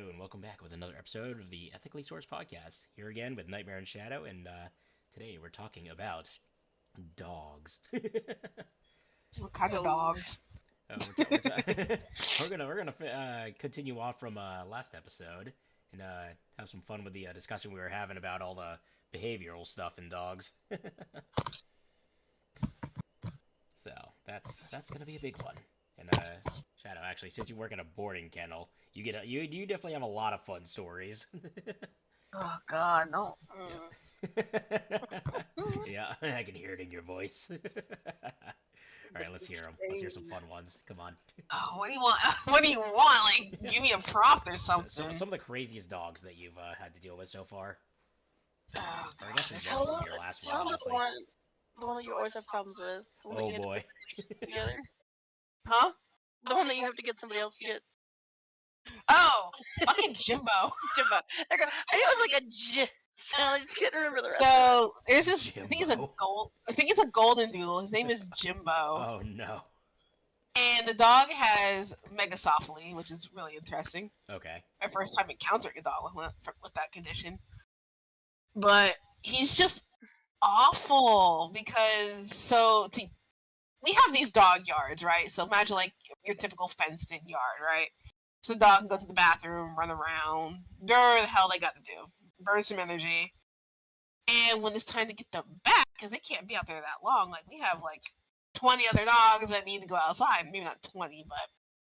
Hello and welcome back with another episode of the Ethically Sourced Podcast. Here again with Nightmare and Shadow, and today we're talking about dogs. What kind of dogs? We're gonna continue off from last episode and have some fun with the discussion we were having about all the behavioral stuff in dogs. So that's gonna be a big one. And Shadow, actually, since you work in a boarding kennel, you definitely have a lot of fun stories. Oh God, no. Yeah, I can hear it in your voice. All right, let's hear them. Let's hear some fun ones. Come on. Oh, what do you want? What do you want? Like, give me a prompt or something. Some of the craziest dogs that you've had to deal with so far. Oh, Or I guess in God. general from your last one, honestly. The one that you always have problems with. Oh boy. Together. Huh? The one that you have to get somebody else to get. Oh, fucking Jimbo. Jimbo. I knew it was like a J. I just can't remember the rest. So there's this. I think Jimbo. it's a golden doodle. His name is Jimbo. Oh no. And the dog has megacephaly, which is really interesting. Okay. My first time encountering a dog with that condition. But he's just awful because we have these dog yards, right? So imagine like your typical fenced-in yard, right? So the dog can go to the bathroom, run around, do whatever the hell they got to do, burn some energy. And when it's time to get them back, because they can't be out there that long, like we have like 20 other dogs that need to go outside. Maybe not 20, but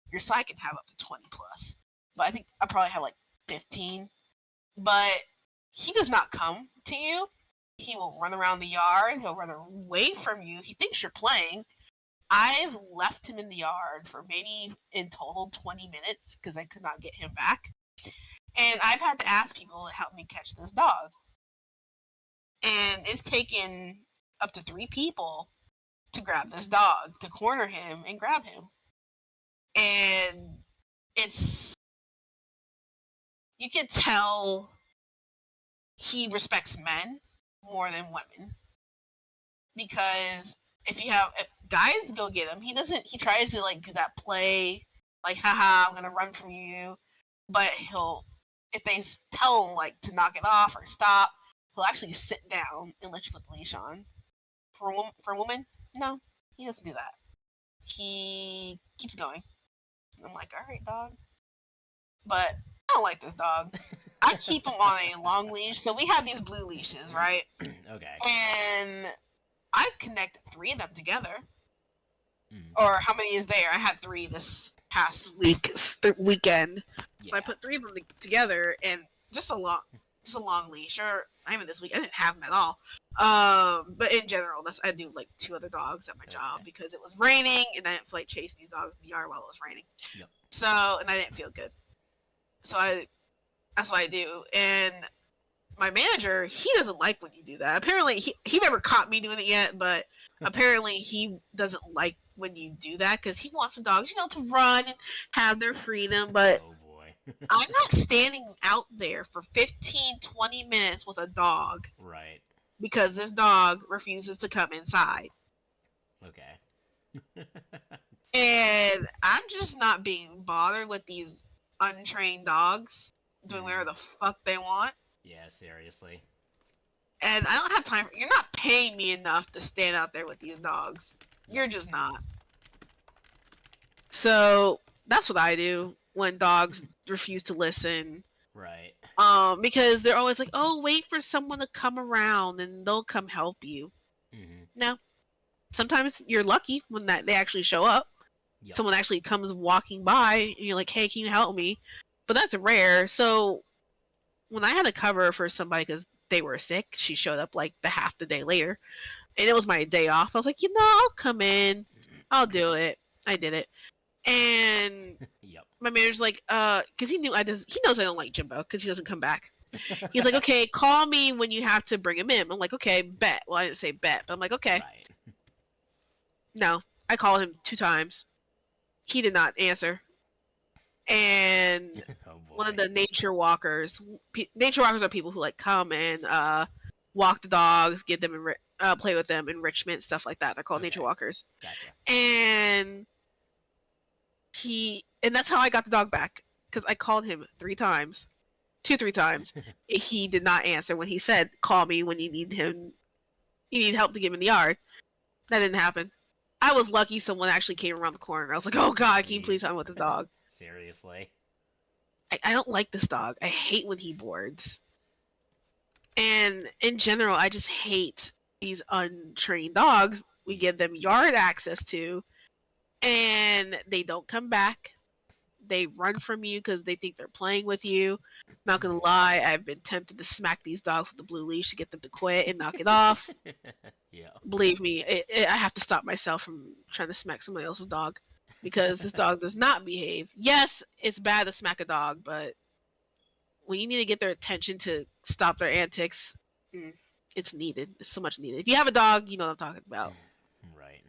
your side can have up to 20 plus. But I think I probably have like 15. But he does not come to you. He will run around the yard. He'll run away from you. He thinks you're playing. I've left him in the yard for maybe in total 20 minutes because I could not get him back. And I've had to ask people to help me catch this dog. And it's taken up to 3 people to grab this dog, to corner him and grab him. And you can tell he respects men more than women. Because if guys go get him, he tries to like do that play, like, haha, I'm gonna run from you. But if they tell him like to knock it off or stop, he'll actually sit down and let you put the leash on. For a woman, no, he doesn't do that. He keeps going. I'm like, all right, dog. But I don't like this dog. I keep him on a long leash. So we have these blue leashes, right? Okay. And I connected 3 of them together. Mm. Or how many is there? I had 3 this past weekend. Yeah. So I put 3 of them together, and just a long leash. Or not even this week. I didn't have them at all. But in general, I do like 2 other dogs at my job because it was raining, and I didn't feel like chasing these dogs in the yard while it was raining. Yep. So, and I didn't feel good. So that's what I do. And my manager, he doesn't like when you do that. Apparently, he never caught me doing it yet, but apparently he doesn't like when you do that because he wants the dogs, to run and have their freedom. But Oh boy. I'm not standing out there for 15, 20 minutes with a dog Right. because this dog refuses to come inside. Okay. And I'm just not being bothered with these untrained dogs doing whatever the fuck they want. Yeah, seriously. And I don't have time. You're not paying me enough to stand out there with these dogs. You're just not. So that's what I do when dogs refuse to listen. Right. Because they're always like, "Oh, wait for someone to come around and they'll come help you." Mm-hmm. No. Sometimes you're lucky when they actually show up. Yep. Someone actually comes walking by and you're like, "Hey, can you help me?" But that's rare. So when I had to cover for somebody because they were sick, she showed up like half the day later, and it was my day off. I was like, I'll come in, I'll do it. I did it, and Yep. my manager's like, because he knows I don't like Jimbo because he doesn't come back. He's like, okay, call me when you have to bring him in. I'm like, okay, bet. Well, I didn't say bet, but I'm like, okay. Right. No, I called him 2 times. He did not answer. And Oh boy. one of the nature walkers are people who like come and walk the dogs, get them play with them, enrichment, stuff like that. They're called nature walkers. Gotcha. And that's how I got the dog back because I called him 3 times, 3 times. He did not answer when he said, "Call me when you need him. You need help to get him in the yard." That didn't happen. I was lucky someone actually came around the corner. I was like, "Oh God, can you please Jeez. help me with the dog?" Seriously. I don't like this dog. I hate when he boards. And in general, I just hate these untrained dogs we give them yard access to, and they don't come back. They run from you because they think they're playing with you. Not gonna lie, I've been tempted to smack these dogs with the blue leash to get them to quit and knock it off. Yeah. Believe me, I have to stop myself from trying to smack somebody else's dog because this dog does not behave. Yes, it's bad to smack a dog, but when you need to get their attention to stop their antics, it's needed. It's so much needed. If you have a dog, you know what I'm talking about. Right.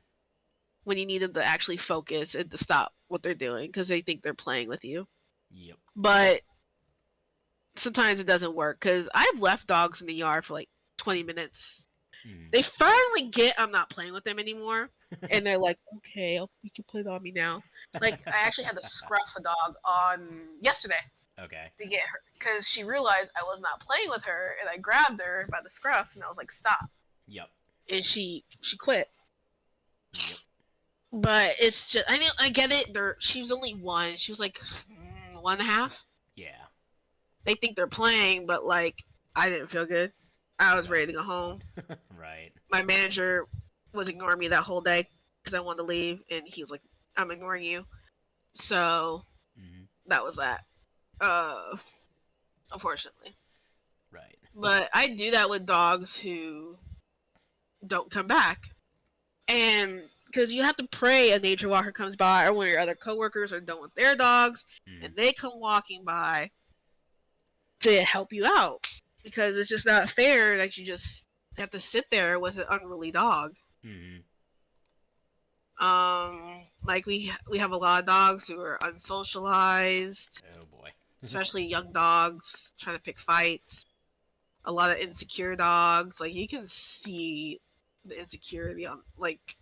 When you need them to actually focus and to stop what they're doing because they think they're playing with you. Yep. But sometimes it doesn't work because I've left dogs in the yard for like 20 minutes. They finally get I'm not playing with them anymore, and they're like, "Okay, you can put it on me now." Like I actually had to scruff a dog on yesterday Okay. to get her because she realized I was not playing with her, and I grabbed her by the scruff and I was like, "Stop!" Yep. And she quit. Yep. But it's just I get it. She was only 1. She was like 1.5. Yeah. They think they're playing, but like I didn't feel good. I was No. ready to go home. Right. My manager was ignoring me that whole day because I wanted to leave, and he was like, "I'm ignoring you." So that was that. Unfortunately. Right. But I do that with dogs who don't come back, and because you have to pray a nature walker comes by, or one of your other coworkers are done with their dogs, and they come walking by to help you out, because it's just not fair that you just have to sit there with an unruly dog. Like we have a lot of dogs who are unsocialized, Oh boy. especially young dogs trying to pick fights. A lot of insecure dogs, like you can see the insecurity on, like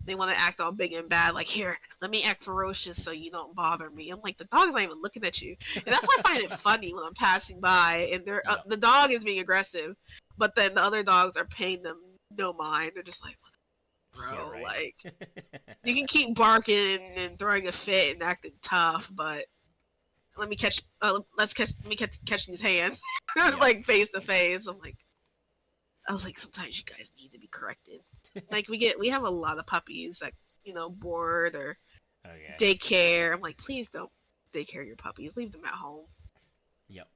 they want to act all big and bad, like, "Here, let me act ferocious so you don't bother me." I'm like, the dog's not even looking at you, and that's why I find it funny when I'm passing by and the dog is being aggressive, but then the other dogs are paying them no mind. They're just like, "Bro, Yeah, right. like you can keep barking and throwing a fit and acting tough, but let me catch these hands." Like face to face. I was like, sometimes you guys need to be corrected. Like we have a lot of puppies that board or daycare. I'm like, please don't daycare your puppies. Leave them at home. Yep.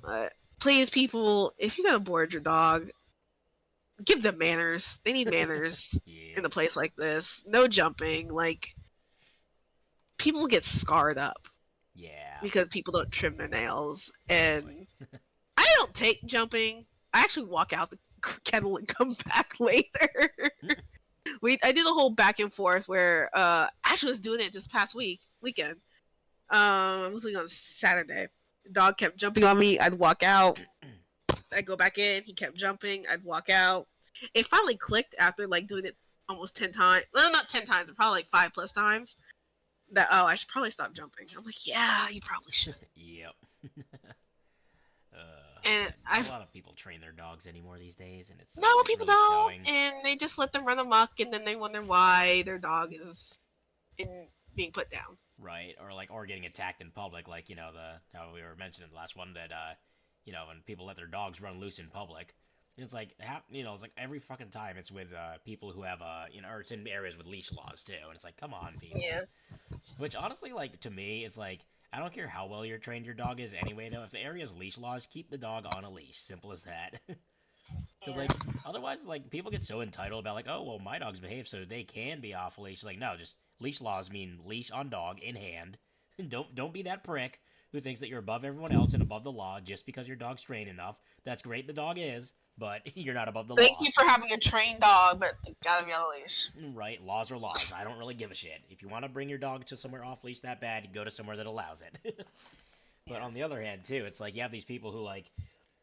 But please, people, if you're gonna board your dog, give them manners. They need manners in a place like this. No jumping. Like people get scarred up. Yeah. Because people don't trim their nails, and I don't take jumping. I actually walk out the kennel and come back later. I did a whole back and forth where Ashley was doing it this past weekend. I was on Saturday. The dog kept jumping on me. I'd walk out. I'd go back in. He kept jumping. I'd walk out. It finally clicked after like doing it almost 10 times. Well, not 10 times, but probably like 5+ times. That I should probably stop jumping. I'm like, yeah, you probably should. Yep. And a lot of people train their dogs anymore these days, and it's no, it's people really don't, showing. and they just let them run amok, and then they wonder why their dog is being put down. Right, or getting attacked in public, like how we were mentioning the last one that when people let their dogs run loose in public, it's like it's like every fucking time it's with people who have or it's in areas with leash laws too, and it's like, come on, people. Yeah. Which honestly, like to me, it's like, I don't care how well you're trained your dog is anyway, though. If the area has leash laws, keep the dog on a leash. Simple as that. Because, like, otherwise, like, people get so entitled about, like, oh, well, my dogs behave so they can be off leash. Like, no, just leash laws mean leash on dog in hand. Don't be that prick who thinks that you're above everyone else and above the law just because your dog's trained enough. That's great, the dog is, but you're not above the law. Thank you for having a trained dog, but gotta be on a leash. Right, laws are laws. I don't really give a shit. If you want to bring your dog to somewhere off leash that bad, go to somewhere that allows it. But on the other hand, too, it's like you have these people who, like,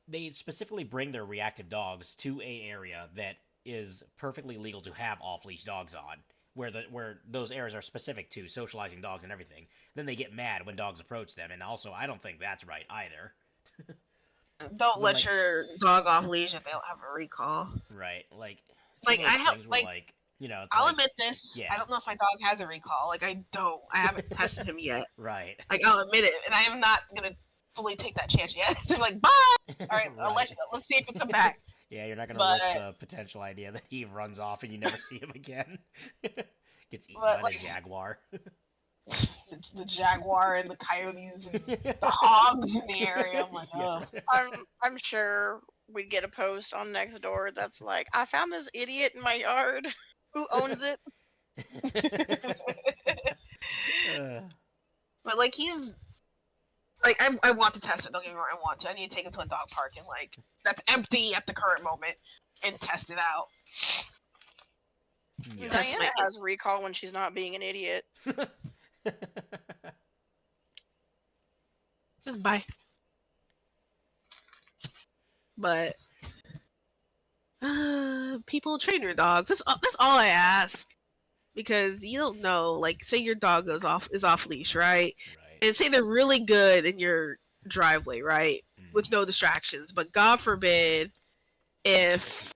they specifically bring their reactive dogs to an area that is perfectly legal to have off leash dogs on, where those areas are specific to socializing dogs and everything, then they get mad when dogs approach them. And also, I don't think that's right either. Don't let Like, your dog off leash if they don't have a recall. right, like it's one Like of I those have, things where like like it's I'll like admit this. yeah, I don't know if my dog has a recall. Like I don't. I haven't tested him yet. right, Like I'll admit it, and I am not gonna fully take that chance yet. They're like, bye. All right, right. let's see if it come back. Yeah, you're not gonna But risk the potential idea that he runs off and you never see him again. Gets eaten but by like the jaguar. the jaguar and the coyotes and the hogs in the area. I'm like, Yeah, oh. right. I'm sure we get a post on Nextdoor that's like, I found this idiot in my yard. Who owns it? But like he's like I want to test it. Don't get me wrong, I want to. I need to take him to a dog park and like that's empty at the current moment and test it out. Yeah. Test Diana my- has recall when she's not being an idiot. Just bye. But people train your dogs. That's all I ask. Because you don't know, like, say your dog is off leash, right? Right. And say they're really good in your driveway, right? With no distractions. But God forbid if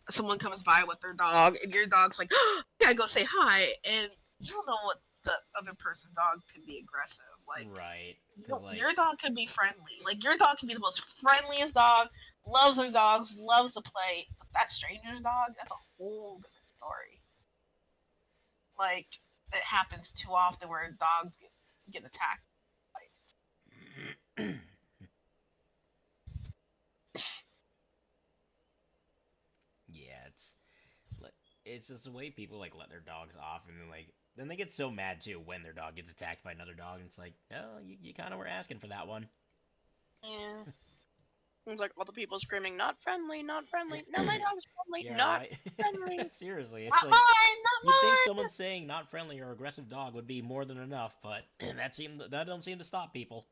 someone comes by with their dog and your dog's like, oh, I gotta go say hi, and you don't know what the other person's dog could be aggressive. Like, Right. you 'Cause, know, like, your dog could be friendly. Like, your dog could be the most friendliest dog, loves their dogs, loves to play. But that stranger's dog, that's a whole different story. Like, it happens too often where dogs get attacked. yeah, it's just the way people like let their dogs off, and then they get so mad too when their dog gets attacked by another dog, and it's like, oh, you kind of were asking for that one. Yeah. It's like all the people screaming, not friendly, not friendly. No, my dog's friendly, Yeah, not right. friendly. Seriously, it's Not like mine, not you'd think mine. someone saying not friendly or aggressive dog would be more than enough, but that don't seem to stop people.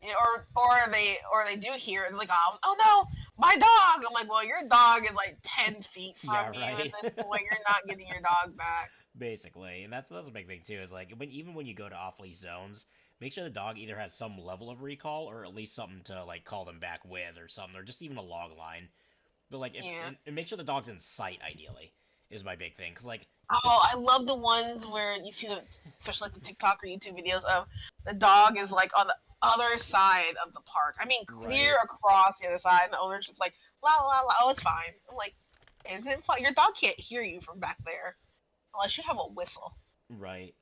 Yeah, or they do hear it, like, oh no, my dog. I'm like, well, your dog is like 10 feet from Yeah, you right. at this point. You're not getting your dog back. Basically, and that's a big thing too. Is like even when you go to off-leash zones, make sure the dog either has some level of recall or at least something to like call them back with or something, or just even a log line. But like, Yeah. and make sure the dog's in sight. Ideally, is my big thing. Cause like, Oh, I love the ones where you see especially like the TikTok or YouTube videos of the dog is like on the other side of the park. I mean, clear Right. across the other side, and the owner's just like, la la la, oh, it's fine. I'm like, is it fine? Your dog can't hear you from back there unless you have a whistle. right.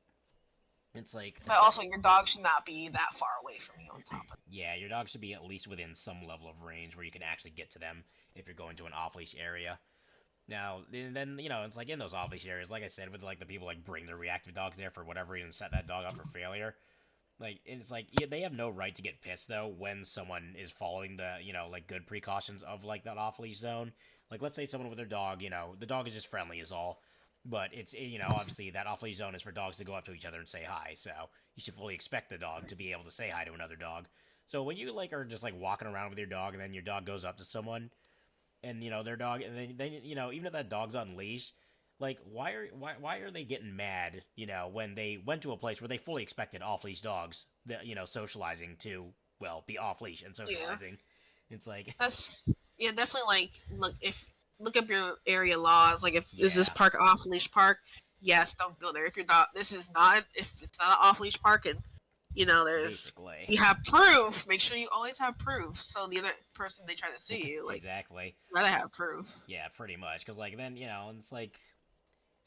It's like, But also, your dog should not be that far away from you on top of it. yeah, your dog should be at least within some level of range where you can actually get to them if you're going to an off-leash area. Now, then, it's like in those off-leash areas, like I said, with like the people like bring their reactive dogs there for whatever reason, set that dog up for failure. Like, and it's like, yeah, they have no right to get pissed though when someone is following the, like good precautions of like that off-leash zone. Like, let's say someone with their dog, the dog is just friendly is all. But it's, obviously that off-leash zone is for dogs to go up to each other and say hi, so you should fully expect the dog to be able to say hi to another dog. So when you, like, are just, like, walking around with your dog and then your dog goes up to someone and, their dog, and then even if that dog's on leash, like, why are they getting mad, when they went to a place where they fully expected off-leash dogs, that, socializing to, well, be off-leash and socializing. Yeah. It's like... That's, yeah, definitely, like, look up your area laws. Like, is this park off leash park? Yes, don't go there. If your dog, if it's not an off leash park, and Basically. you have proof. Make sure you always have proof. So the other person they try to see you, like, exactly, rather have proof. Yeah, pretty much. Because like then it's like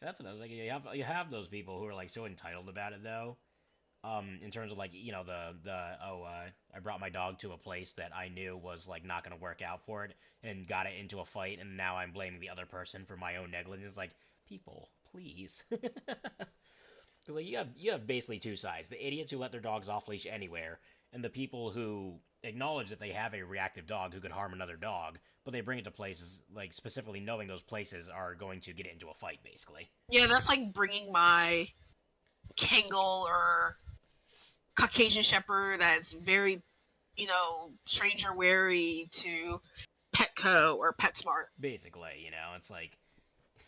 that's what I was like. You have those people who are like so entitled about it though. In terms of like I brought my dog to a place that I knew was like not gonna work out for it and got it into a fight, and now I'm blaming the other person for my own negligence. Like, people, please, because like you have basically two sides: the idiots who let their dogs off leash anywhere, and the people who acknowledge that they have a reactive dog who could harm another dog, but they bring it to places like specifically knowing those places are going to get it into a fight. Basically, yeah, that's like bringing my Kangol or Caucasian Shepherd that's very, stranger wary to Petco or PetSmart. basically, it's like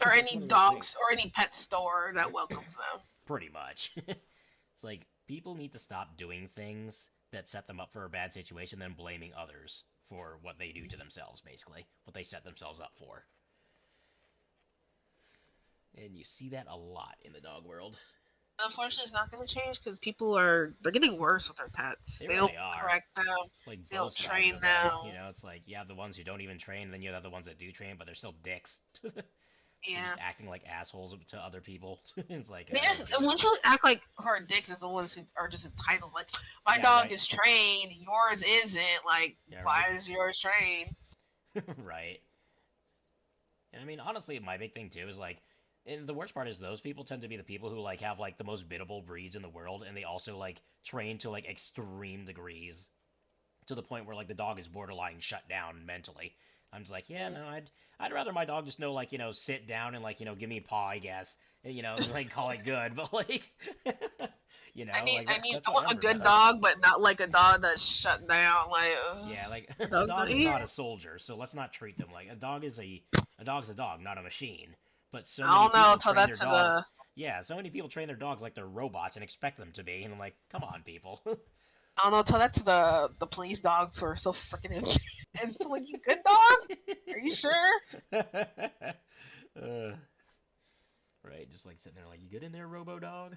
Or It's any one of those dogs things. or any pet store that welcomes them. Pretty much. It's like people need to stop doing things that set them up for a bad situation, then blaming others for what they do to themselves. Basically, what they set themselves up for. And you see that a lot in the dog world. Unfortunately, it's not going to change because they're getting worse with their pets. They They really don't are. correct them. Like They don't both sides train of them. them. You know, it's like you have the ones who don't even train, and then you have the ones that do train, but they're still dicks. They're Yeah. just acting like assholes to other people. It's like The ones who act like who are dicks is the ones who are just entitled. Like, my Yeah, dog right. is trained, yours isn't. Like, Yeah, why right. is yours trained? Right. And I mean, honestly, my big thing too is like, and the worst part is those people tend to be the people who like have like the most biddable breeds in the world, and they also like train to like extreme degrees, to the point where like the dog is borderline shut down mentally. I'm just like, yeah, no, I'd rather my dog just know like sit down and like give me a paw, I guess, and, like call it good, but like, I that's want a whatever good does. dog, but not like a dog that's shut down. Like, Yeah, like the a dog's dog not is here. not a soldier, so let's not treat them like a dog is a dog's a dog, not a machine. But so I many don't know. people Tell train that their to dogs. the. Yeah, so many people train their dogs like they're robots and expect them to be, and I'm like, come on, people. I don't know. Tell that to the police dogs who are so freaking intense. And so, like, you good dog? Are you sure? Right, just like sitting there, like, you good in there, Robo Dog?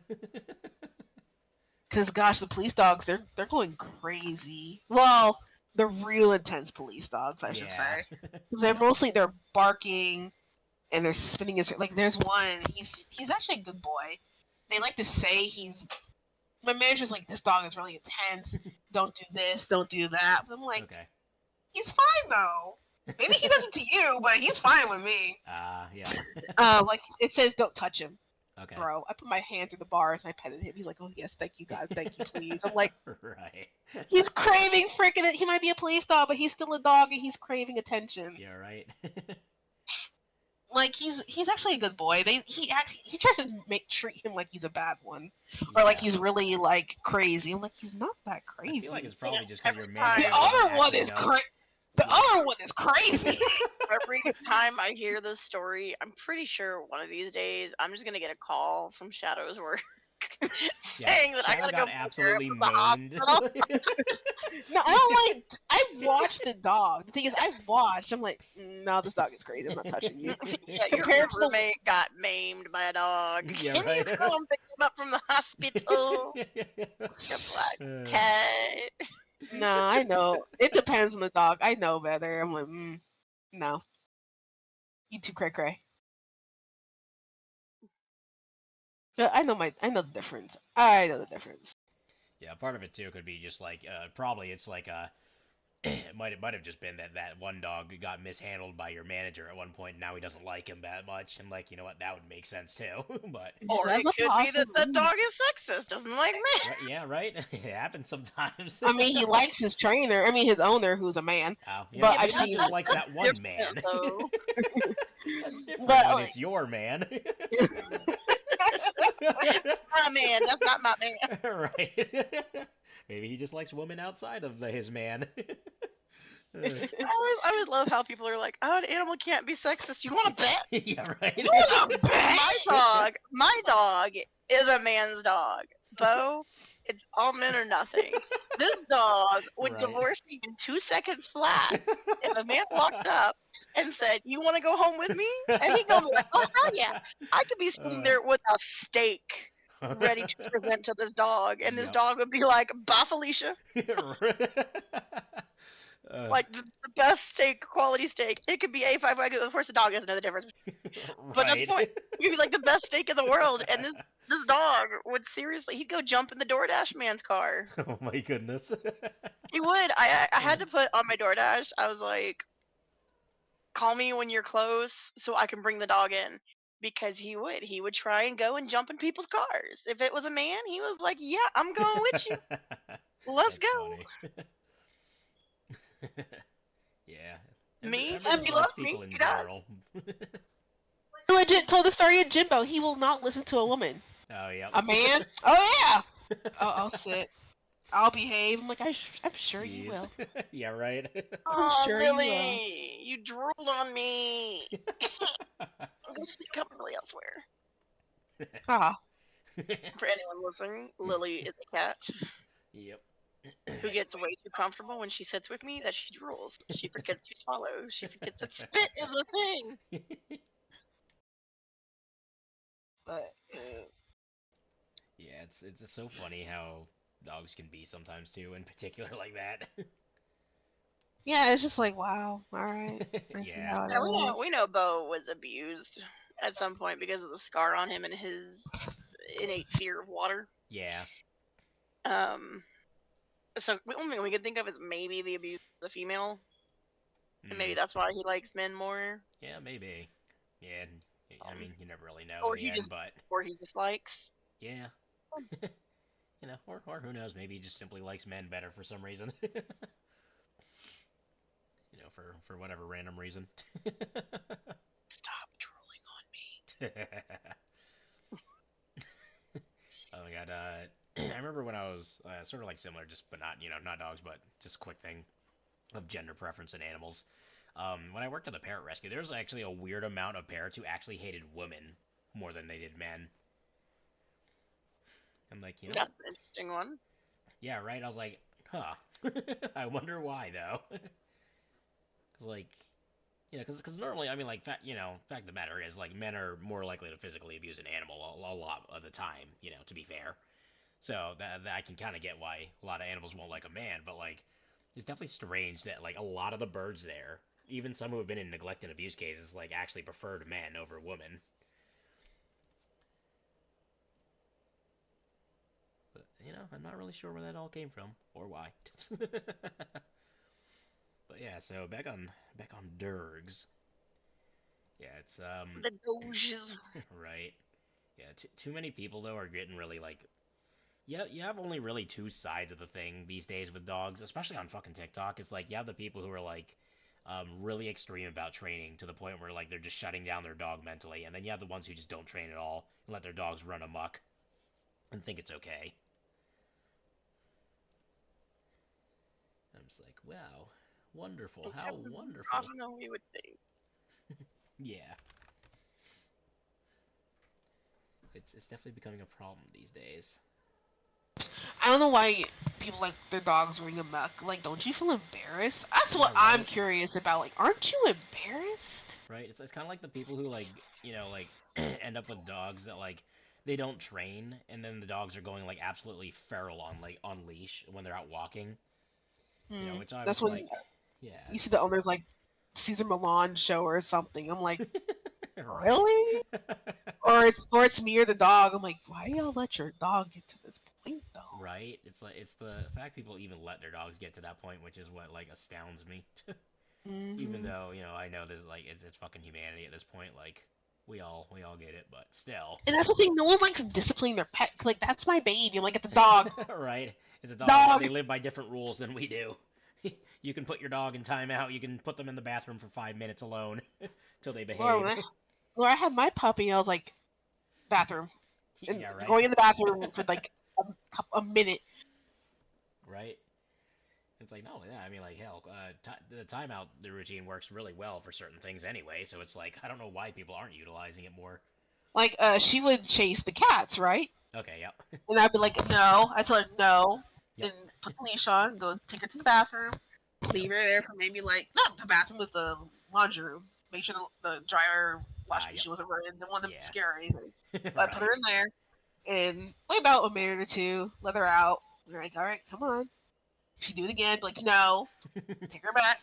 Because gosh, the police dogs they're going crazy. Well, the real intense police dogs, I should Yeah. say. They're barking and they're spinning his like. There's one. He's actually a good boy. They like to say he's. My manager's like, this dog is really intense. Don't do this. Don't do that. But I'm like, Okay. he's fine though. Maybe he does it to you, but he's fine with me. Yeah. Like it says, don't touch him, Okay. bro. I put my hand through the bars and I petted him. He's like, oh yes, thank you, God, thank you, please. I'm like, Right. he's craving freaking it. He might be a police dog, but he's still a dog and he's craving attention. Yeah, right. Like he's actually a good boy. He tries to treat him like he's a bad one, or like Yeah. he's really like crazy. I'm like, he's not that I crazy. feel like it's probably just because your every manager time- The other doesn't one actually is know. The Yeah. other one is crazy. Every time I hear this story, I'm pretty sure one of these days I'm just gonna get a call from Shadow's work Yeah, saying that I Shadow gotta go got pick her up absolutely from the hospital. maimed. No, I don't like. I've watched the dog. The thing is, I've watched. I'm like, no, this dog is crazy. I'm not touching you. Yeah, Compared your to the- roommate got maimed by a dog. Yeah, Can right. you come pick him up from the hospital? Okay. No, I know. It depends on the dog. I know better. I'm like, no. You too cray cray. I know the difference. I know the difference. Yeah, part of it too could be just like probably it's like it might have just been that one dog got mishandled by your manager at one point, and now he doesn't like him that much, and like that would make sense too. But Or That's it a could be that the possibility. dog is sexist, doesn't like me. yeah, right. It happens sometimes. I mean, he likes his trainer. I mean, his owner, who's a man. Oh, yeah, but maybe I've he seen- just likes that one Different, man. though. That's different But, when like- it's your man. My man, that's not my man. Right. Maybe he just likes women outside of his man. I always love how people are like, "Oh, an animal can't be sexist." You want to bet? Yeah, right. My dog is a man's dog. Bo, it's all men or nothing. This dog would Right. divorce me in 2 seconds flat if a man walked up and said, "You want to go home with me?" And he'd go like, "Oh hell yeah!" I could be sitting there with a steak ready to present to this dog, and this Yep. dog would be like, "Bye, Felicia." Like the best steak, quality steak. It could be A5 Wagyu. Of course, the dog doesn't know the difference. But at the right. point, it could be like the best steak in the world, and this dog would seriously, he'd go jump in the DoorDash man's car. Oh my goodness. He would. I had to put on my DoorDash. I was like, "Call me when you're close, so I can bring the dog in." Because he would try and go and jump in people's cars. If it was a man, he was like, "Yeah, I'm going with you. Let's That's go." funny. Yeah. Me? Everyone If he likes loves me, people in he does. general. I legit told the story of Jimbo. He will not listen to a woman. Oh yeah. A man? Oh yeah. I'll sit. I'll behave. I'm like, I'm sure you will. Yeah, right. Oh, sure you will. Lily, you drooled on me. Go sleep comfortably elsewhere. Ah, For anyone listening, Lily is a cat Yep. who gets way too comfortable when she sits with me that she drools. She forgets to swallow. She forgets that spit is a thing. but Yeah, it's just so funny how dogs can be sometimes too, in particular like that. yeah, it's just like wow. All right, I see Yeah. how Yeah, it we is. know Bo was abused at some point because of the scar on him and his innate fear of water. Yeah. Um, so the only thing we could think of is maybe the abuse of the female, and maybe Mm. that's why he likes men more, Yeah, maybe. Yeah. I um, mean, you never really know in or the he end, just but or he dislikes. yeah. Or who knows? Maybe he just simply likes men better for some reason. For whatever random reason. Stop drooling on me. Oh my god. I remember when I was sort of like similar, just but not not dogs, but just a quick thing of gender preference in animals. When I worked at the parrot rescue, there was actually a weird amount of parrots who actually hated women more than they did men. I'm like, That's an interesting one. yeah, right. I was like, huh. I wonder why though. Because like, because normally, I mean, like, fact of the matter is, like, men are more likely to physically abuse an animal a lot of the time. To be fair. So that I can kind of get why a lot of animals won't like a man, but like, it's definitely strange that like a lot of the birds there, even some who have been in neglect and abuse cases, like actually preferred men over women. But I'm not really sure where that all came from or why. But yeah, so back on Durgs. Yeah, it's The doges. right. Yeah, too many people though are getting really like. Yeah, you have only really two sides of the thing these days with dogs, especially on fucking TikTok. It's like you have the people who are like really extreme about training to the point where like they're just shutting down their dog mentally, and then you have the ones who just don't train at all and let their dogs run amok and think it's okay. I'm just like, wow, wonderful, It how happens more wonderful. often than we would think. Yeah, it's definitely becoming a problem these days. I don't know why people like their dogs running amok. Like, don't you feel embarrassed? That's Yeah, what I'm right. curious about. Like, aren't you embarrassed? Right? It's kind of like the people who like like end up with dogs that like they don't train, and then the dogs are going like absolutely feral on leash when they're out walking. Which I That's was when like, yeah, you see it's the owners like Caesar Milan show or something. I'm like, right. really? Or it's me or the dog. I'm like, why y'all let your dog get to this point though? Right? It's like it's the fact people even let their dogs get to that point, which is what like astounds me. Even Hmm. though I know there's like it's fucking humanity at this point. Like we all get it, but still. And that's the thing. No one likes disciplining their pet. Like, that's my baby. I'm like, it's a dog. Right? It's a dog. Dog. They live by different rules than we do. You can put your dog in timeout. You can put them in the bathroom for 5 minutes alone till they Laura, behave. when I had my puppy, I was like, bathroom. And Yeah, right. going in the bathroom for like a minute. Right. It's like no, yeah. I mean, like hell, the timeout the routine works really well for certain things anyway. So it's like I don't know why people aren't utilizing it more. Like, she would chase the cats, right? Okay, yep, And I'd be like, no. I told her no, yep. and put the leash on, go take her to the bathroom, leave her there for maybe like not the bathroom, was the laundry room. Make sure the dryer washing Yep, machine wasn't running. Didn't want to yeah, scare her or anything. But I put right. her in there and wait about a minute or two, let her out. We're like, all right, come on. She do it again, like no, take her back.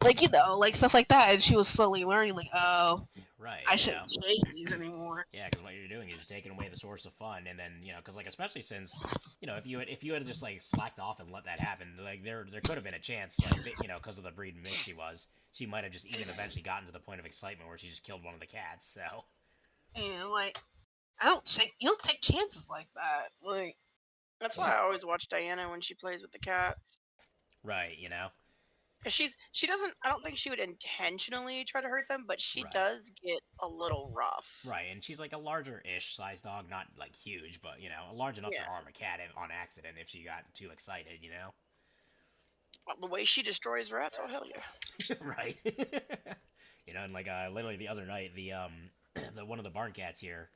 Like, like stuff like that. And she was slowly learning, like, oh, Right, I shouldn't chase these anymore. yeah, because what you're doing is taking away the source of fun, and then because like especially since if you had just like slacked off and let that happen, like there could have been a chance, like because of the breed mix she might have just even eventually gotten to the point of excitement where she just killed one of the cats. So And like, you don't take chances like that. Like, That's why I always watch Diana when she plays with the cat. right, 'Cause she doesn't. I don't think she would intentionally try to hurt them, but she right, does get a little rough. right, and she's like a larger-ish size dog, not like huge, but large enough to Yeah. harm a cat on accident if she got too excited. The way she destroys rats, oh hell yeah. Right. And like literally the other night, one of the barn cats here.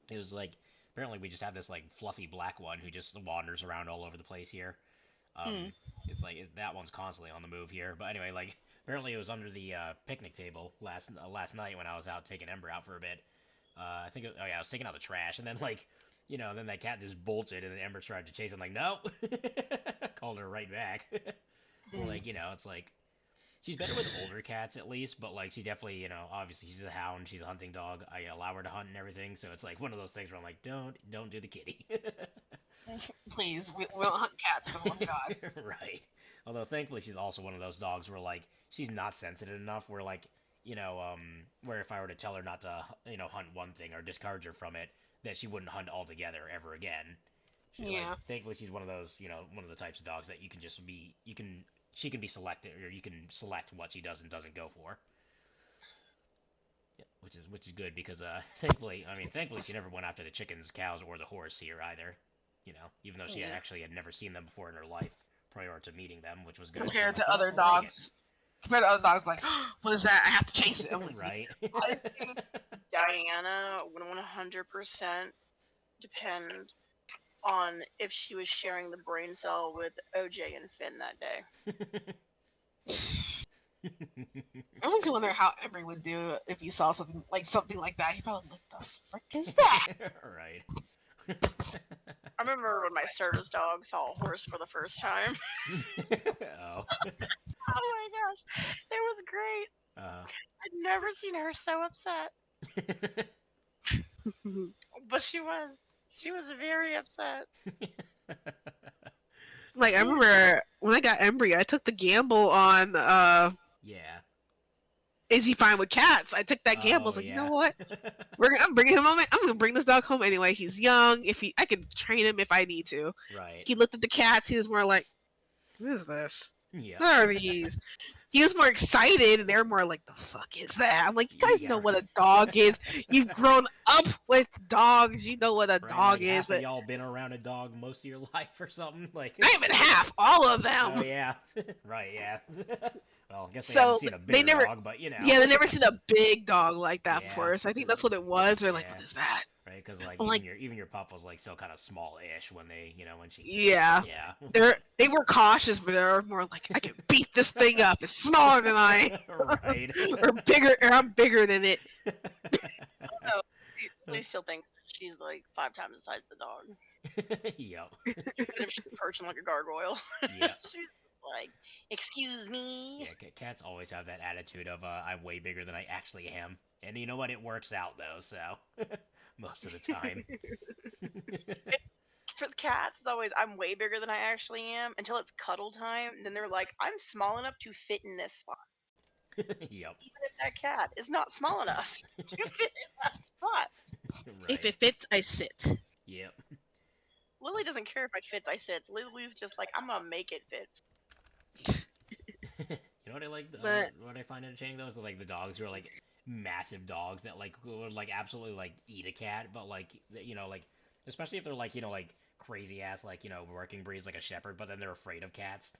It was like apparently we just have this like fluffy black one who just wanders around all over the place here. Hmm. It's like that one's constantly on the move here. But anyway, like apparently it was under the picnic table last night when I was out taking Ember out for a bit. I think oh yeah, I was taking out the trash, and then like then that cat just bolted, and then Ember tried to chase him. Like no, called her right back. Like it's like she's better with older cats at least, but like she definitely obviously she's a hound, she's a hunting dog. I allow her to hunt and everything, so it's like one of those things where I'm like don't do the kitty. Please, we don't hunt cats for the love of God. Right. Although thankfully she's also one of those dogs where like she's not sensitive enough where like where if I were to tell her not to hunt one thing or discourage her from it, that she wouldn't hunt altogether ever again. Yeah. Like, thankfully she's one of those one of the types of dogs that she can be selected, or you can select what she does and doesn't go for. Yeah, which is good because thankfully she never went after the chickens, cows, or the horse here either. Even though she actually had never seen them before in her life prior to meeting them, which was good. Compared So to other dogs. Compared to other dogs, like, oh, what is that? I have to chase it. I'm like, right. I think Diana would 100% depend on if she was sharing the brain cell with OJ and Finn that day. I always wonder how Emery would do if he saw something like that. He'd probably like, the frick is that? Right. I remember when my service dog saw a horse for the first time. Oh. Oh my gosh, it was great. I'd never seen her so upset, but she was very upset. Like, I remember when I got Embry, I took the gamble on Yeah. is he fine with cats? I took that gamble. I was like, yeah. you know what? I'm bringing him home. I'm gonna bring this dog home anyway. He's young. I can train him if I need to. Right. He looked at the cats. He was more like, what is this? Yeah. What are these? He was more excited, and they were more like, the fuck is that? I'm like, you guys know what a dog is. You've grown up with dogs. You know what a dog like is. Half But of y'all been around a dog most of your life or something. Like not even half. All of them. Oh yeah. Right. Yeah. Well, I guess they So, haven't seen a big never- dog, but Yeah, they never seen a big dog like that Yeah. before. So I think that's what it was. They're like, Yeah. what is that? Right, because like I'm even your pup was like still kind of small-ish when they when she Yeah. yeah They were cautious, but they're more like, I can beat this thing up. It's smaller than I, right or bigger, or I'm bigger than it. Lee still thinks she's like 5 times the size of the dog. Yep. Even if she's perching like a gargoyle. Yeah. She's like, excuse me. Yeah, cats always have that attitude of I'm way bigger than I actually am, and you know what? It works out though. So most of the time. For the cats, it's always I'm way bigger than I actually am until it's cuddle time. And then they're like, I'm small enough to fit in this spot. Yep. Even if that cat is not small enough to fit in that spot. Right. If it fits, I sit. Yep. Lily doesn't care if I fit, I sit. Lily's just like, I'm gonna make it fit. You know what I like? But- What I find entertaining though is like the dogs who are like massive dogs that like would like absolutely like eat a cat, but like like especially if they're like like crazy ass like working breeds like a shepherd, but then they're afraid of cats.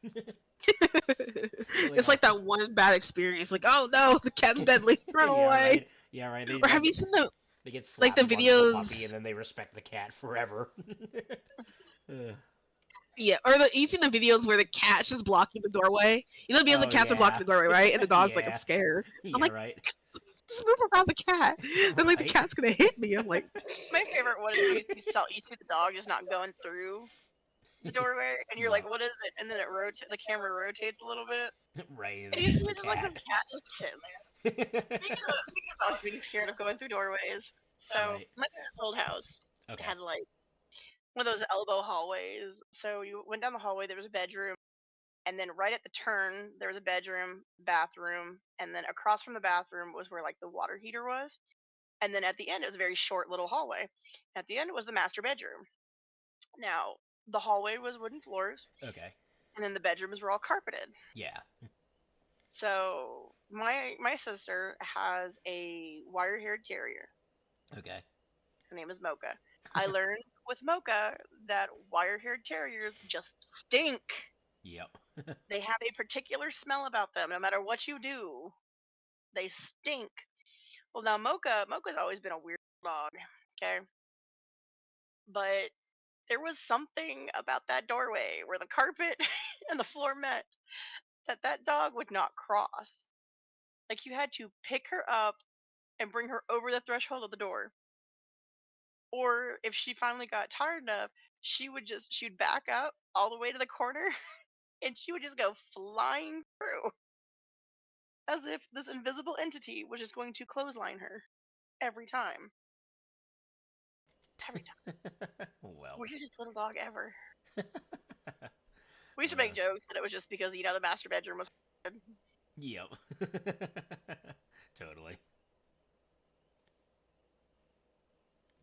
It's like that one bad experience. Like, oh no, the cat's deadly. Run Yeah, away. right. Yeah, right. Or have you seen the They get like the slapped once with a videos- puppy, and then they respect the cat forever. Yeah, or you seen the videos where the cat's just blocking the doorway? You know the videos the cats are blocking the doorway, right? And the dog's like, I'm Yeah. scared. Yeah, like, right. Just move around the cat. Then like the Right. cat's gonna hit me. I'm like, My favorite one is you see the dog just not going through the doorway, and you're like, what is it? And then the camera rotates a little bit. Right. And you see just like the cat just sitting there. Speaking of dogs being scared of going through doorways, so Right. my parents' old house Okay. had like one of those elbow hallways. So you went down the hallway, there was a bedroom, and then right at the turn there was a bedroom, bathroom, and then across from the bathroom was where like the water heater was. And then at the end it was a very short little hallway. At the end was the master bedroom. Now, the hallway was wooden floors, Okay. and then the bedrooms were all carpeted. Yeah. So my sister has a wire-haired terrier. Okay. Her name is Mocha. I learned with Mocha that wire-haired terriers just stink. Yep. They have a particular smell about them. No matter what you do, they stink. Well, now Mocha's always been a weird dog. Okay, but there was something about that doorway where the carpet and the floor met that dog would not cross. Like you had to pick her up and bring her over the threshold of the door. Or if she finally got tired enough, she'd back up all the way to the corner and she would just go flying through as if this invisible entity was just going to clothesline her every time. Every time. Well. Weirdest little dog ever. We used to Uh, make jokes that it was just because, the master bedroom was Yep. Totally.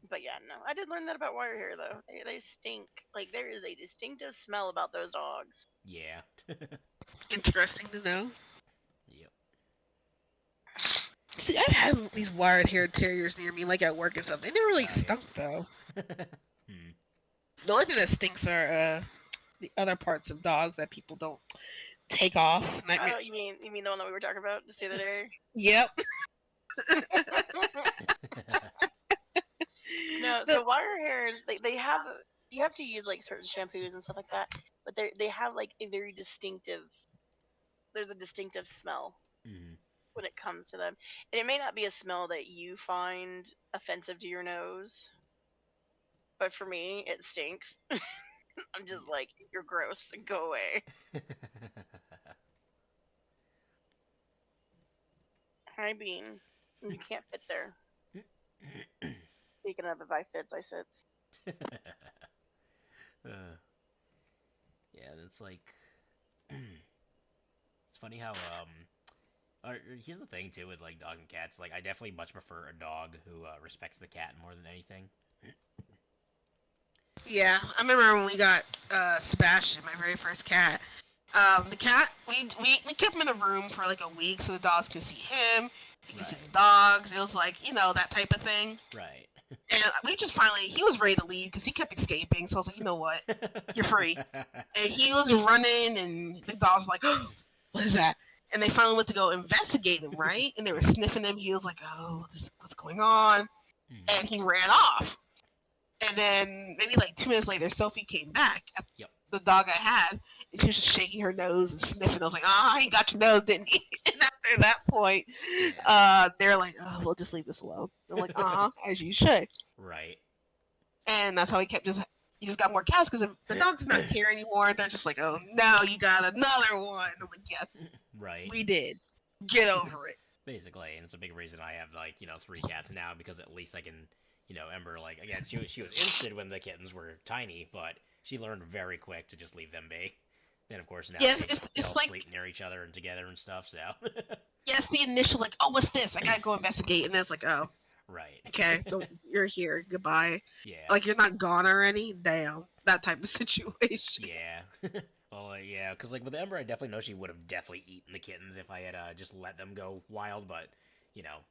But yeah, no. I did learn that about wire hair though. They stink. Like there is a distinctive smell about those dogs. Yeah. Interesting to know. Yep. See, I've had these wired-haired terriers near me, like at work and stuff. They never really Oh, yeah. stunk though. Hmm. The only thing that stinks are the other parts of dogs that people don't take off. Oh, you mean the one that we were talking about just the other day? Yep. No, so wire hairs they have you have to use like certain shampoos and stuff like that, but they have like a very distinctive. There's a distinctive smell Mhm. when it comes to them, and it may not be a smell that you find offensive to your nose, but for me it stinks. I'm just like, you're gross. Go away. Hi, Bean. You can't fit there. Speaking of, if I fits, I sits. Yeah, that's like. It's funny how here's the thing too with like dogs and cats. Like I definitely much prefer a dog who respects the cat more than anything. Yeah, I remember when we got Sebastian, my very first cat. The cat, we kept him in the room for like a week so the dogs could see him, he could see the dogs. It was like, that type of thing. Right. And we just finally, he was ready to leave because he kept escaping. So I was like, you know what? You're free. And he was running, and the dogs were like, oh, what is that? And they finally went to go investigate him, right? And they were sniffing him. He was like, oh, what's going on? Mhm. And he ran off. And then maybe like 2 minutes later, Sophie came back. Yep. The dog I had, and she was just shaking her nose and sniffing. I was like, he got your nose, didn't he? And after that point, they're like, oh, we'll just leave this alone. I'm like, as you should. Right. And that's how he just got more cats, because if the dog's not here anymore, they're just like, oh, no, you got another one. I'm like, yes, Right. we did. Get over it. Basically, and it's a big reason I have like 3 cats now, because at least I can Ember, like, again, she was interested when the kittens were tiny, but she learned very quick to just leave them be. Then of course now they all like, sleep near each other and together and stuff. So yes, the initial like, oh, what's this? I gotta go investigate, and then it's like, oh, right. okay, you're here. Goodbye. Yeah. Like you're not gone already. Damn, that type of situation. Yeah. Well, yeah, because like with Ember, I definitely know she would have definitely eaten the kittens if I had just let them go wild. But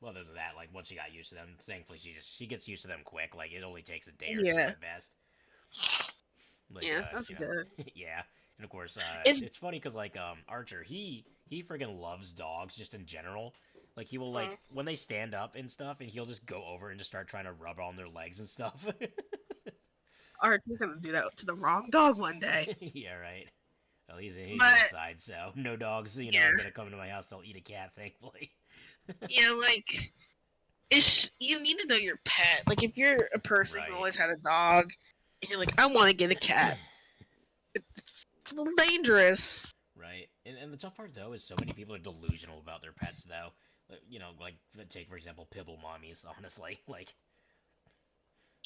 other than that, like once she got used to them, thankfully she gets used to them quick. Like it only takes a day or two at best. Like, yeah, that's good. Yeah, and of course, it's funny because like Archer, he friggin' loves dogs just in general. Like he will like when they stand up and stuff, and he'll just go over and just start trying to rub on their legs and stuff. Archer's gonna do that to the wrong dog one day. Yeah, right. Well, he's inside, so no dogs, are gonna come into my house. They'll eat a cat, thankfully. Yeah, like you need to know your pet. Like if you're a person who always had a dog, and you're like, I want to get a cat. It's a little dangerous. Right, and the tough part though is so many people are delusional about their pets though. Like take for example Pibble mommies. Honestly, like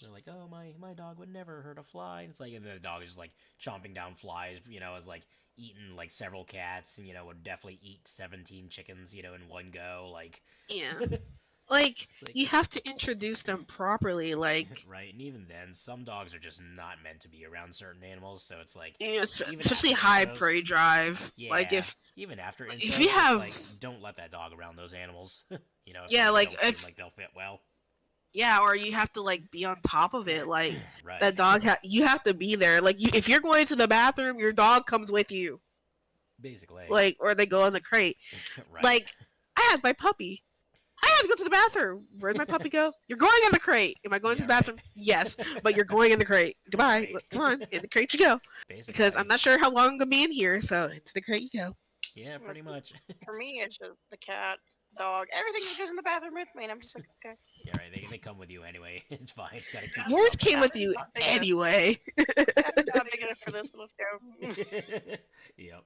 they're like, oh my dog would never hurt a fly. And it's like, and the dog is just like chomping down flies. Is like eating like several cats, and would definitely eat 17 chickens. In one go. Like yeah. Like, you have to introduce them properly, like... Right, and even then, some dogs are just not meant to be around certain animals, so it's like... especially high prey drive. Yeah, like, even after intros, if you have... like, don't let that dog around those animals. If if... like they'll fit well. Yeah, or you have to, like, be on top of it, like... Right. That dog, you have to be there. Like, if you're going to the bathroom, your dog comes with you. Basically. Like, or they go in the crate. Right. Like, I had my puppy. I have to go to the bathroom. Where'd my puppy go? You're going in the crate. Am I going to the Yeah, right. bathroom? Yes, but you're going in the crate. Goodbye. Right. Come on, in the crate you go. Basically. Because I'm not sure how long I'm gonna be in here, so into the crate you go. Yeah, pretty much. For me, it's just the cat, dog, everything that goes in the bathroom with me, and I'm just like, okay. Yeah, right. They come with you anyway. It's fine. Gotta keep. Yours them came up. with you Not big enough. anyway. That's not big enough for this, but let's go. Yep.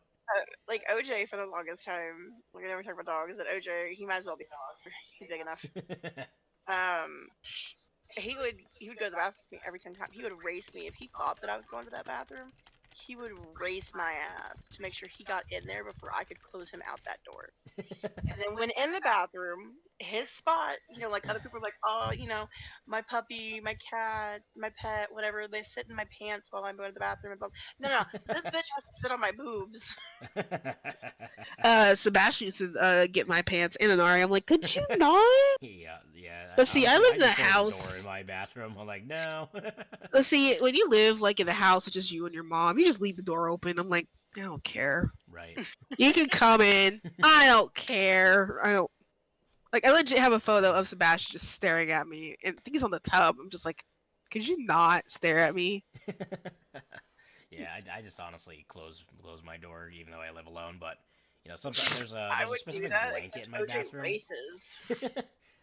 Like OJ for the longest time. Like I never talk about dogs. That OJ, he might as well be a dog. He's big enough. He would go to the bathroom with me every time. He would race me if he thought that I was going to that bathroom. He would race my ass to make sure he got in there before I could close him out that door. And then when in the bathroom, his spot, like other people are like, oh, my puppy, my cat, my pet, whatever, they sit in my pants while I'm going to the bathroom. And blah. No, this bitch has to sit on my boobs. Sebastian used to get my pants in an Ari. I'm like, could you not? Yeah. But see, I live in a just close the house. door in my bathroom. I'm like, no. But see, when you live like in a house with just you and your mom, you just leave the door open. I'm like, I don't care. Right. You can come in. I don't care. I don't. Like, I legit have a photo of Sebastian just staring at me, and I think he's on the tub. I'm just like, could you not stare at me? Yeah, I just honestly close my door even though I live alone. But sometimes there's a specific blanket in my bathroom. Races.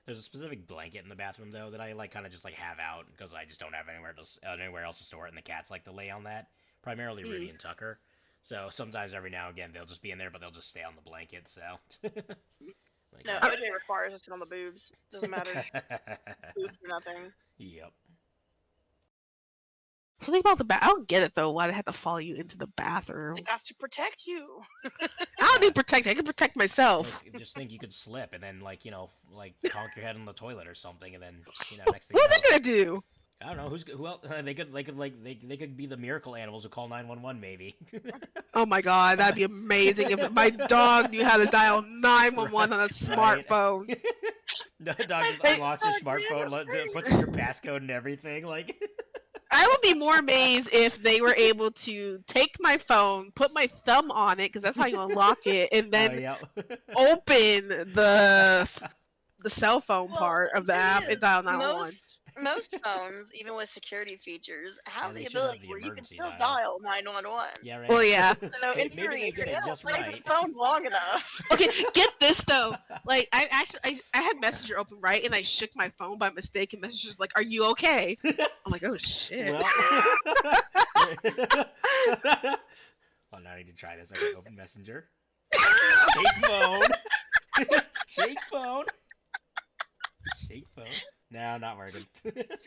There's a specific blanket in the bathroom though that I kind of just have out because I just don't have anywhere else to store it, and the cats like to lay on that. Primarily Rudy and Tucker. So sometimes every now and again they'll just be in there, but they'll just stay on the blanket. So. No, OJ requires us to sit on the boobs. Doesn't matter. Boobs or nothing. Yep. Something about the I don't get it though. Why they have to follow you into the bathroom? They have to protect you. I don't need protection. I can protect myself. Like, just think you could slip and then conk your head on the toilet or something, and then next thing. What you are they gonna do? I don't know who else they could be the miracle animals who call 911 maybe. Oh my god, that'd be amazing if my dog knew how to dial 911 on a smartphone. The dog just unlocks your smartphone, puts in your passcode and everything. Like, I would be more amazed if they were able to take my phone, put my thumb on it, because that's how you unlock it, and then open the cell phone part of the app and dial 911. Most phones, even with security features, have the have ability the where you can emergency still dial. dial 911. Yeah, right. Well, yeah. So in Maybe theory, they get it just play right. the phone long enough. Okay, get this though. Like, I had Messenger open, right, and I shook my phone by mistake, and Messenger's like, "Are you okay?" I'm like, "Oh shit." Well, well, now I need to try this. Okay, open Messenger. Shake phone. Shake phone. Shake phone. No, not working.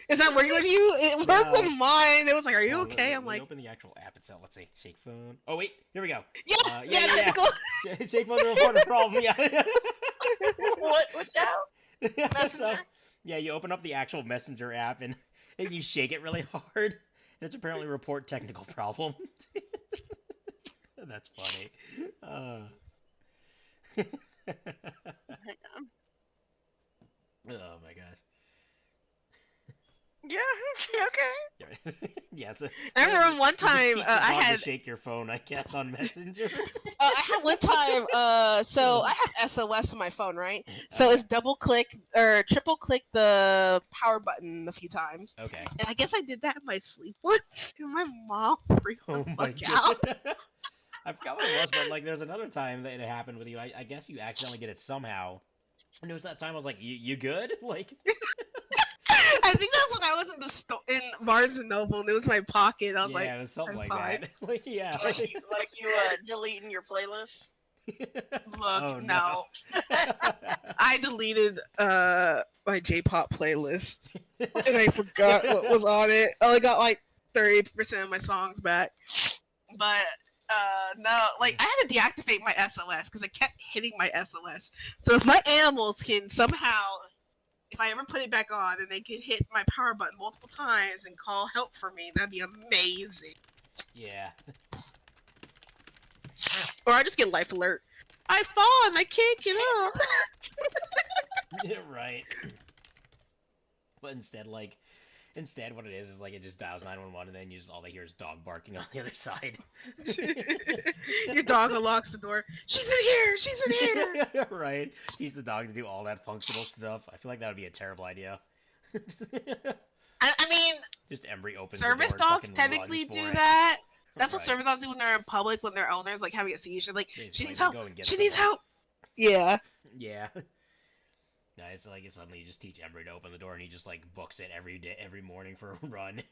Is that working with you? It worked with mine. It was like, "Are you okay?" I'm like, open the actual app itself. Let's see. Shake phone. Oh wait, here we go. Yeah. Shake phone to report a problem. Yeah. What's out? So, yeah, you open up the actual Messenger app and you shake it really hard, and it's apparently report technical problem. That's funny. Oh my gosh. Yeah. Okay. Yes. I remember one time I had to shake your phone, I guess, on Messenger. I had one time. So I have SOS on my phone, right? So it's double click or triple click the power button a few times. Okay. And I guess I did that in my sleep once, and my mom freaked the fuck out. I forgot what it was, but there's another time that it happened with you. I guess you accidentally did it somehow. And it was that time I was like, "You good?" Like. I think that's when I was in Barnes and Noble, and it was in my pocket. I was like, "Yeah, it was something like fine. that." Like, yeah. Like you deleting your playlist. Look, no. I deleted my J-pop playlist, and I forgot what was on it. I only got like 30% of my songs back. But no, I had to deactivate my SOS because I kept hitting my SOS. So if my animals can somehow, if I ever put it back on and they can hit my power button multiple times and call help for me, that'd be amazing. Yeah. Or I just get life alert. I've fallen, I can't get up. Yeah, right. But instead, Instead, what it is like it just dials 911, and then you just all they hear is dog barking on the other side. Your dog unlocks the door. She's in here. She's in here. Right. Teach the dog to do all that functional stuff. I feel like that would be a terrible idea. I mean, Just Embry opens service the door dogs and fucking technically runs do for it. that. That's what Right. service dogs do when they're in public, when their owner's like having a seizure. Like, They just she like needs to help. go and get She needs someone. help. Yeah. Yeah. No, it's like suddenly you just teach Embry to open the door, and he just like books it every day, every morning for a run.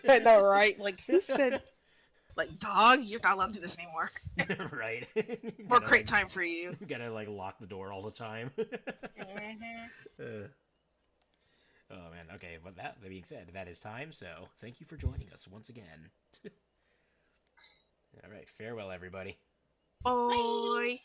I know, right? Like, who said, like, dog, you're not allowed to do this anymore. Right. More Gotta, crate like, time for you. Gotta like lock the door all the time. Mhm. Oh man. Okay. But that being said, that is time. So thank you for joining us once again. All right. Farewell, everybody. Boy.